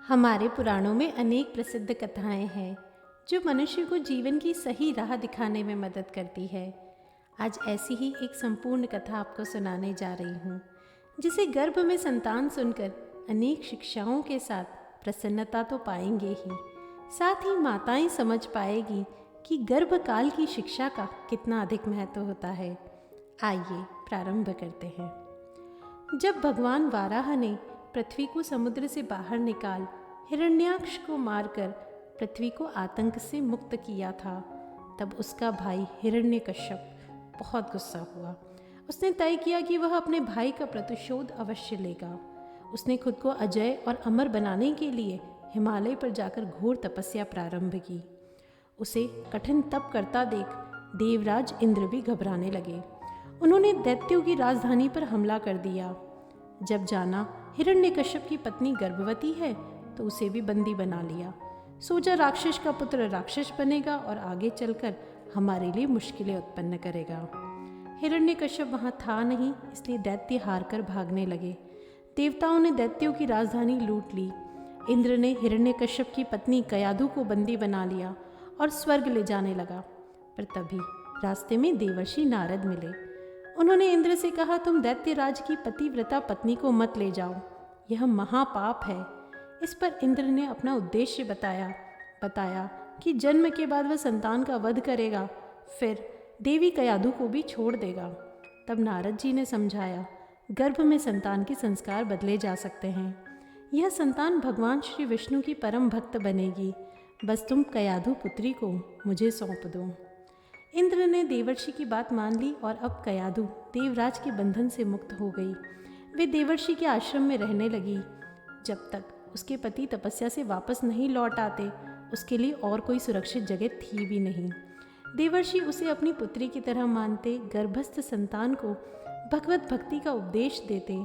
हमारे पुराणों में अनेक प्रसिद्ध कथाएं हैं जो मनुष्य को जीवन की सही राह दिखाने में मदद करती है। आज ऐसी ही एक संपूर्ण कथा आपको सुनाने जा रही हूँ, जिसे गर्भ में संतान सुनकर अनेक शिक्षाओं के साथ प्रसन्नता तो पाएंगे ही, साथ ही माताएं समझ पाएगी कि गर्भकाल की शिक्षा का कितना अधिक महत्व होता है। आइए प्रारंभ करते हैं। जब भगवान वाराह ने पृथ्वी को समुद्र से बाहर निकाल हिरण्याक्ष को मारकर पृथ्वी को आतंक से मुक्त किया था, तब उसका भाई हिरण्यकश्यप बहुत गुस्सा हुआ। उसने तय किया कि वह अपने भाई का प्रतिशोध अवश्य लेगा। उसने खुद को अजय और अमर बनाने के लिए हिमालय पर जाकर घोर तपस्या प्रारंभ की। उसे कठिन तप करता देख देवराज इंद्र भी घबराने लगे। उन्होंने दैत्यों की राजधानी पर हमला कर दिया। जब जाना हिरण्यकश्यप की पत्नी गर्भवती है तो उसे भी बंदी बना लिया। सोचा राक्षस का पुत्र राक्षस बनेगा और आगे चलकर हमारे लिए मुश्किलें उत्पन्न करेगा। हिरण्यकश्यप वहाँ था नहीं, इसलिए दैत्य हार कर भागने लगे। देवताओं ने दैत्यों की राजधानी लूट ली। इंद्र ने हिरण्यकश्यप की पत्नी कयाधु को बंदी बना लिया और स्वर्ग ले जाने लगा। पर तभी रास्ते में देवर्षि नारद मिले। उन्होंने इंद्र से कहा, तुम दैत्यराज की पतिव्रता पत्नी को मत ले जाओ, यह महापाप है। इस पर इंद्र ने अपना उद्देश्य बताया कि जन्म के बाद वह संतान का वध करेगा, फिर देवी कयाधु को भी छोड़ देगा। तब नारद जी ने समझाया, गर्भ में संतान के संस्कार बदले जा सकते हैं। यह संतान भगवान श्री विष्णु की परम भक्त बनेगी, बस तुम कयाधु पुत्री को मुझे सौंप दो। इंद्र ने देवर्षि की बात मान ली और अब कयाधु देवराज के बंधन से मुक्त हो गई। वे देवर्षि के आश्रम में रहने लगी। जब तक उसके पति तपस्या से वापस नहीं लौट आते, उसके लिए और कोई सुरक्षित जगह थी भी नहीं। देवर्षि उसे अपनी पुत्री की तरह मानते, गर्भस्थ संतान को भगवत भक्ति का उपदेश देते।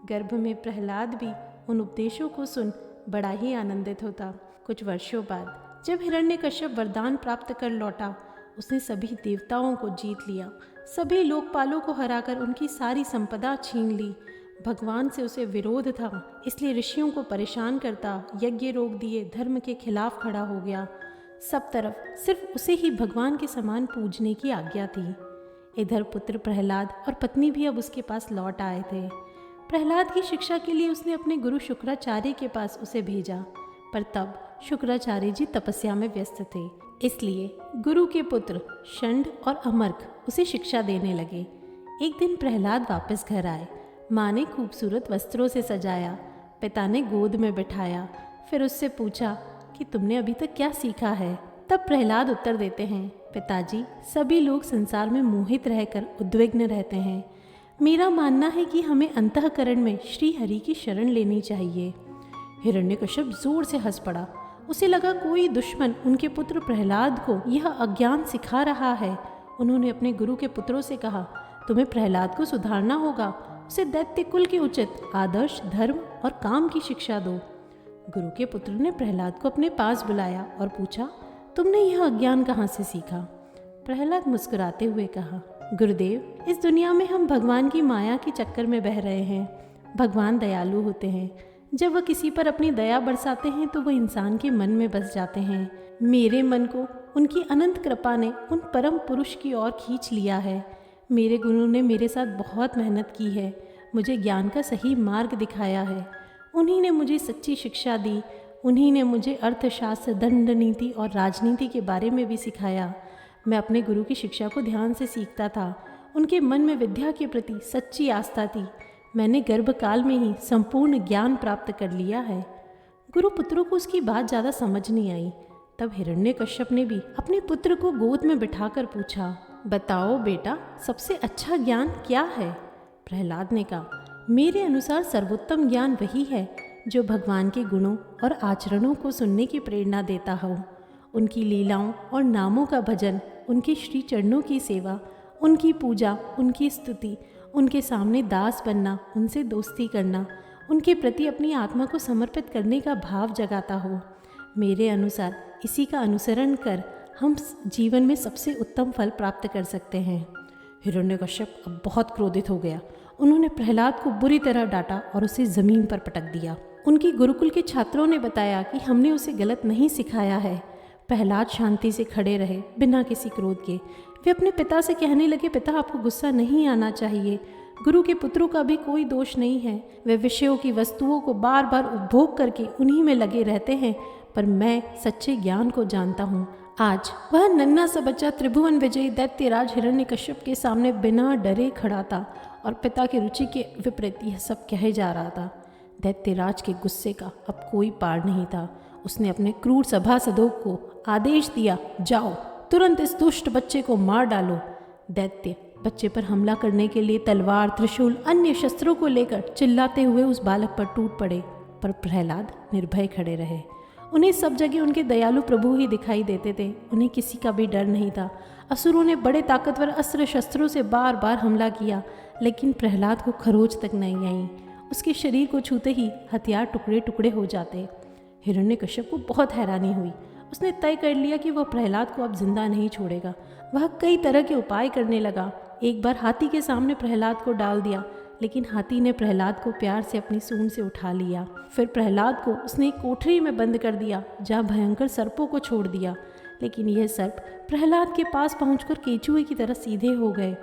गर्भ में प्रहलाद भी उन उपदेशों को सुन बड़ा ही आनंदित होता। कुछ वर्षों बाद जब हिरण्यकश्यप वरदान प्राप्त कर लौटा, उसने सभी देवताओं को जीत लिया, सभी लोकपालों को हराकर उनकी सारी संपदा छीन ली। भगवान से उसे विरोध था, इसलिए ऋषियों को परेशान करता, यज्ञ रोक दिए, धर्म के खिलाफ खड़ा हो गया। सब तरफ सिर्फ उसे ही भगवान के समान पूजने की आज्ञा थी। इधर पुत्र प्रहलाद और पत्नी भी अब उसके पास लौट आए थे। प्रहलाद की शिक्षा के लिए उसने अपने गुरु शुक्राचार्य के पास उसे भेजा, पर तब शुक्राचार्य जी तपस्या में व्यस्त थे, इसलिए गुरु के पुत्र षंड और अमर्क उसे शिक्षा देने लगे। एक दिन प्रहलाद वापस घर आए। माँ ने खूबसूरत वस्त्रों से सजाया, पिता ने गोद में बिठाया, फिर उससे पूछा कि तुमने अभी तक क्या सीखा है। तब प्रहलाद उत्तर देते हैं, पिताजी, सभी लोग संसार में मोहित रहकर उद्विग्न रहते हैं। मेरा मानना है कि हमें अंतःकरण में श्री हरि की शरण लेनी चाहिए। हिरण्यकश्यप जोर से हंस पड़ा। उसे लगा कोई दुश्मन उनके पुत्र प्रहलाद को यह अज्ञान सिखा रहा है। उन्होंने अपने गुरु के पुत्रों से कहा, तुम्हें प्रहलाद को सुधारना होगा, उसे दैत्य कुल के उचित आदर्श, धर्म और काम की शिक्षा दो। गुरु के पुत्र ने प्रहलाद को अपने पास बुलाया और पूछा, तुमने यह अज्ञान कहाँ से सीखा? प्रहलाद मुस्कुराते हुए कहा, गुरुदेव, इस दुनिया में हम भगवान की माया के चक्कर में बह रहे हैं। भगवान दयालु होते हैं, जब वह किसी पर अपनी दया बरसाते हैं तो वह इंसान के मन में बस जाते हैं। मेरे मन को उनकी अनंत कृपा ने उन परम पुरुष की ओर खींच लिया है। मेरे गुरु ने मेरे साथ बहुत मेहनत की है, मुझे ज्ञान का सही मार्ग दिखाया है। उन्हीं ने मुझे सच्ची शिक्षा दी। उन्हीं ने मुझे अर्थशास्त्र, दंड नीति और राजनीति के बारे में भी सिखाया। मैं अपने गुरु की शिक्षा को ध्यान से सीखता था। उनके मन में विद्या के प्रति सच्ची आस्था थी। मैंने गर्भकाल में ही संपूर्ण ज्ञान प्राप्त कर लिया है। गुरु पुत्रों को उसकी बात ज़्यादा समझ नहीं आई। तब हिरण्यकश्यप ने भी अपने पुत्र को गोद में बिठाकर पूछा, बताओ बेटा, सबसे अच्छा ज्ञान क्या है? प्रहलाद ने कहा, मेरे अनुसार सर्वोत्तम ज्ञान वही है जो भगवान के गुणों और आचरणों को सुनने की प्रेरणा देता हो। उनकी लीलाओं और नामों का भजन, उनके श्री चरणों की सेवा, उनकी पूजा, उनकी स्तुति, उनके सामने दास बनना, उनसे दोस्ती करना, उनके प्रति अपनी आत्मा को समर्पित करने का भाव जगाता हो। मेरे अनुसार इसी का अनुसरण कर हम जीवन में सबसे उत्तम फल प्राप्त कर सकते हैं। हिरण्यकश्यप अब बहुत क्रोधित हो गया। उन्होंने प्रहलाद को बुरी तरह डांटा और उसे ज़मीन पर पटक दिया। उनकी गुरुकुल के छात्रों ने बताया कि हमने उसे गलत नहीं सिखाया है। प्रहलाद शांति से खड़े रहे, बिना किसी क्रोध के। वे अपने पिता से कहने लगे, पिता आपको गुस्सा नहीं आना चाहिए। गुरु के पुत्रों का भी कोई दोष नहीं है। वे विषयों की वस्तुओं को बार बार उपभोग करके उन्हीं में लगे रहते हैं, पर मैं सच्चे ज्ञान को जानता हूँ। आज वह नन्हा सा बच्चा त्रिभुवन विजयी दैत्यराज हिरण्यकश्यप के सामने बिना डरे खड़ा था और पिता की रुचि के विपरीत यह सब कहे जा रहा था। दैत्यराज के गुस्से का अब कोई पार नहीं था। उसने अपने क्रूर सभासदों को आदेश दिया, जाओ तुरंत इस दुष्ट बच्चे को मार डालो। दैत्य बच्चे पर हमला करने के लिए तलवार, त्रिशूल, अन्य शस्त्रों को लेकर चिल्लाते हुए उस बालक पर टूट पड़े, पर प्रहलाद निर्भय खड़े रहे। उन्हें सब जगह उनके दयालु प्रभु ही दिखाई देते थे। उन्हें किसी का भी डर नहीं था। असुरों ने बड़े ताकतवर अस्त्र शस्त्रों से बार बार हमला किया, लेकिन प्रहलाद को खरोच तक नहीं आई। उसके शरीर को छूते ही हथियार टुकड़े टुकड़े हो जाते। हिरण्यकश्यप को बहुत हैरानी हुई। उसने तय कर लिया कि वह प्रहलाद को अब जिंदा नहीं छोड़ेगा। वह कई तरह के उपाय करने लगा। एक बार हाथी के सामने प्रहलाद को डाल दिया, लेकिन हाथी ने प्रहलाद को प्यार से अपनी सूंड से उठा लिया। फिर प्रहलाद को उसने एक कोठरी में बंद कर दिया, जहाँ भयंकर सर्पों को छोड़ दिया, लेकिन यह सर्प प्रहलाद के पास पहुंचकर केंचुए की तरह सीधे हो गए।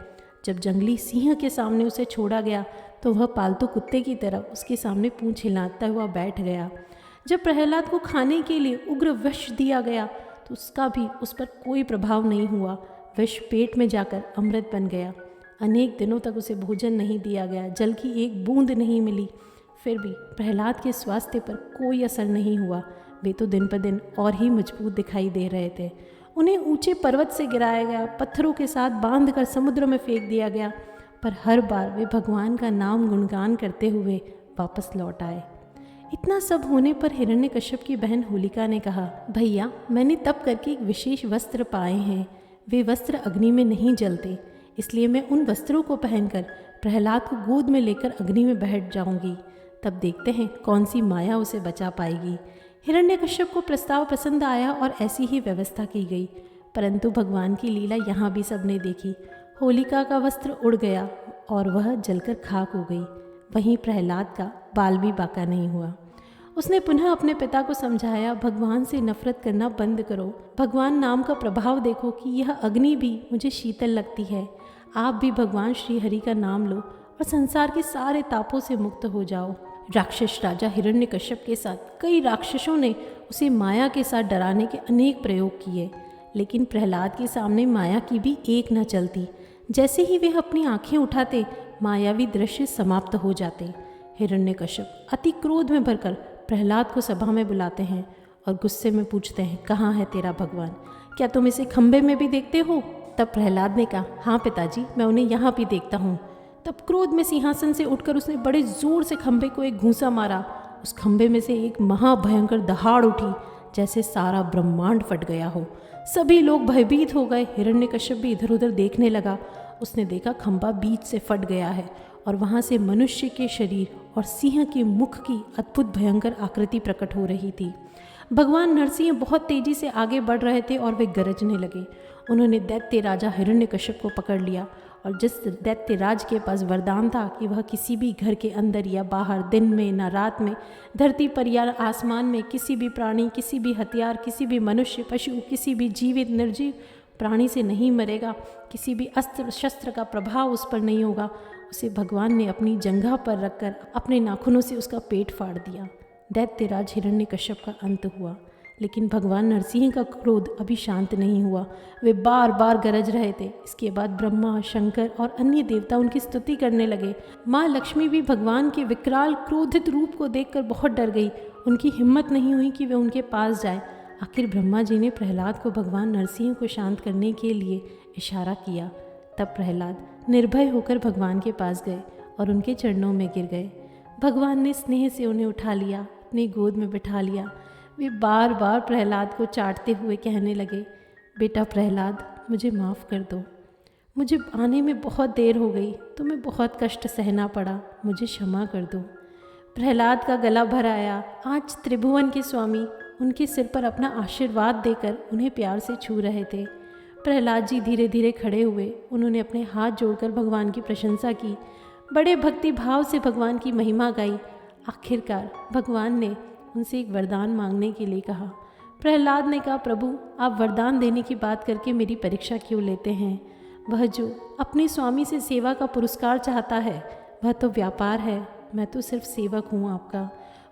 जब जंगली सिंह के सामने उसे छोड़ा गया तो वह पालतू कुत्ते की तरह उसके सामने पूंछ हिलाता हुआ बैठ गया। जब प्रहलाद को खाने के लिए उग्र विष दिया गया तो उसका भी उस पर कोई प्रभाव नहीं हुआ। विष पेट में जाकर अमृत बन गया। अनेक दिनों तक उसे भोजन नहीं दिया गया, जल की एक बूंद नहीं मिली। फिर भी प्रहलाद के स्वास्थ्य पर कोई असर नहीं हुआ। वे तो दिन पर दिन और ही मजबूत दिखाई दे रहे थे। उन्हें ऊंचे पर्वत से गिराया गया, पत्थरों के साथ बांधकर समुद्र में फेंक दिया गया, पर हर बार वे भगवान का नाम गुणगान करते हुए वापस लौट आए। इतना सब होने पर हिरण्यकश्यप की बहन होलिका ने कहा, भैया मैंने तप करके एक विशेष वस्त्र पाए हैं। वे वस्त्र अग्नि में नहीं जलते, इसलिए मैं उन वस्त्रों को पहनकर प्रहलाद को गोद में लेकर अग्नि में बैठ जाऊंगी। तब देखते हैं कौन सी माया उसे बचा पाएगी। हिरण्यकश्यप को प्रस्ताव पसंद आया और ऐसी ही व्यवस्था की गई। परंतु भगवान की लीला यहाँ भी सबने देखी। होलिका का वस्त्र उड़ गया और वह जलकर खाक हो गई। वहीं प्रहलाद का बाल भी बाका नहीं हुआ। उसने पुनः अपने पिता को समझाया, भगवान से नफरत करना बंद करो। भगवान नाम का प्रभाव देखो कि यह अग्नि भी मुझे शीतल लगती है। आप भी भगवान श्री हरि का नाम लो और संसार के सारे तापों से मुक्त हो जाओ। राक्षस राजा हिरण्यकश्यप के साथ कई राक्षसों ने उसे माया के साथ डराने के अनेक प्रयोग किए, लेकिन प्रहलाद के सामने माया की भी एक न चलती। जैसे ही वे अपनी आंखें उठाते, मायावी दृश्य समाप्त हो जाते। हिरण्यकश्यप अति क्रोध में भरकर प्रहलाद को सभा में बुलाते हैं और गुस्से में पूछते हैं, कहाँ है तेरा भगवान? क्या तुम इसे खंबे में भी देखते हो? तब प्रहलाद ने कहा, हाँ पिताजी, मैं उन्हें यहाँ भी देखता हूँ। तब क्रोध में सिंहासन से उठकर उसने बड़े जोर से खंबे को एक घूंसा मारा। उस खंबे में से एक महाभयंकर दहाड़ उठी, जैसे सारा ब्रह्मांड फट गया हो। सभी लोग भयभीत हो गए। हिरण्यकश्यप भी इधर उधर देखने लगा। उसने देखा खंबा बीच से फट गया है और वहाँ से मनुष्य के शरीर और सिंह के मुख की अद्भुत भयंकर आकृति प्रकट हो रही थी। भगवान नरसिंह बहुत तेजी से आगे बढ़ रहे थे और वे गरजने लगे। उन्होंने दैत्य राजा हिरण्यकश्यप को पकड़ लिया और जिस दैत्य राज के पास वरदान था कि वह किसी भी घर के अंदर या बाहर, दिन में ना रात में, धरती पर या आसमान में, किसी भी प्राणी, किसी भी हथियार, किसी भी मनुष्य, पशु, किसी भी जीवित निर्जीव प्राणी से नहीं मरेगा, किसी भी अस्त्र शस्त्र का प्रभाव उस पर नहीं होगा, उसे भगवान ने अपनी जंघा पर रखकर अपने नाखूनों से उसका पेट फाड़ दिया। दैत्यराज हिरण्यकश्यप का अंत हुआ, लेकिन भगवान नरसिंह का क्रोध अभी शांत नहीं हुआ। वे बार बार गरज रहे थे। इसके बाद ब्रह्मा, शंकर और अन्य देवता उनकी स्तुति करने लगे। माँ लक्ष्मी भी भगवान के विकराल क्रोधित रूप को देखकर बहुत डर गई। उनकी हिम्मत नहीं हुई कि वे उनके पास जाए। आखिर ब्रह्मा जी ने प्रहलाद को भगवान नरसिंह को शांत करने के लिए इशारा किया। तब प्रहलाद निर्भय होकर भगवान के पास गए और उनके चरणों में गिर गए। भगवान ने स्नेह से उन्हें उठा लिया, अपनी गोद में बिठा लिया। वे बार बार प्रहलाद को चाटते हुए कहने लगे, बेटा प्रहलाद, मुझे माफ़ कर दो। मुझे आने में बहुत देर हो गई, तुम्हें बहुत कष्ट सहना पड़ा, मुझे क्षमा कर दो। प्रहलाद का गला भर आया। आज त्रिभुवन के स्वामी उनके सिर पर अपना आशीर्वाद देकर उन्हें प्यार से छू रहे थे। प्रहलाद जी धीरे धीरे खड़े हुए। उन्होंने अपने हाथ जोड़कर भगवान की प्रशंसा की, बड़े भक्ति भाव से भगवान की महिमा गाई। आखिरकार भगवान ने उनसे एक वरदान मांगने के लिए कहा। प्रहलाद ने कहा, प्रभु आप वरदान देने की बात करके मेरी परीक्षा क्यों लेते हैं? वह जो अपने स्वामी से सेवा का पुरस्कार चाहता है वह तो व्यापार है, मैं तो सिर्फ सेवक हूँ आपका।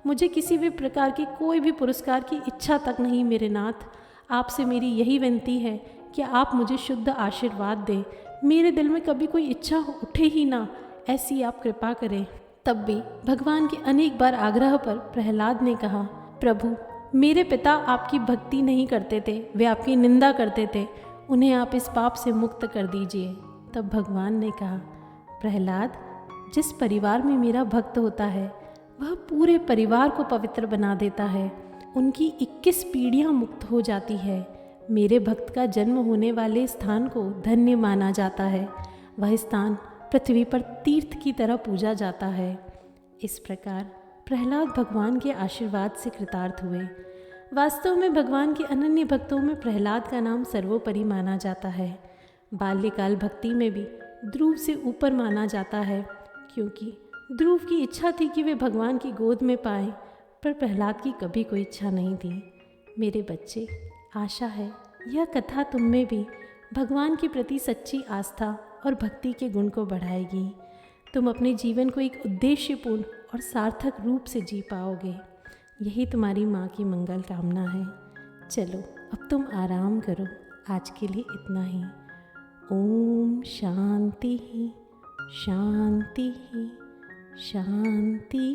मुझे किसी भी प्रकार की कोई भी पुरस्कार की इच्छा तक नहीं मेरे नाथ। आपसे मेरी यही विनती है कि आप मुझे शुद्ध आशीर्वाद दें, मेरे दिल में कभी कोई इच्छा उठे ही ना, ऐसी आप कृपा करें। तब भी भगवान के अनेक बार आग्रह पर प्रहलाद ने कहा, प्रभु मेरे पिता आपकी भक्ति नहीं करते थे, वे आपकी निंदा करते थे, उन्हें आप इस पाप से मुक्त कर दीजिए। तब भगवान ने कहा, प्रहलाद जिस परिवार में मेरा भक्त होता है वह पूरे परिवार को पवित्र बना देता है, उनकी 21 पीढ़ियां मुक्त हो जाती है। मेरे भक्त का जन्म होने वाले स्थान को धन्य माना जाता है, वह स्थान पृथ्वी पर तीर्थ की तरह पूजा जाता है। इस प्रकार प्रहलाद भगवान के आशीर्वाद से कृतार्थ हुए। वास्तव में भगवान के अनन्य भक्तों में प्रहलाद का नाम सर्वोपरि माना जाता है। बाल्यकाल भक्ति में भी ध्रुव से ऊपर माना जाता है, क्योंकि ध्रुव की इच्छा थी कि वे भगवान की गोद में पाएं, पर प्रहलाद की कभी कोई इच्छा नहीं थी। मेरे बच्चे, आशा है यह कथा तुम में भी भगवान के प्रति सच्ची आस्था और भक्ति के गुण को बढ़ाएगी। तुम अपने जीवन को एक उद्देश्यपूर्ण और सार्थक रूप से जी पाओगे। यही तुम्हारी माँ की मंगल कामना है। चलो अब तुम आराम करो, आज के लिए इतना ही। ओम शांति शांति शांति।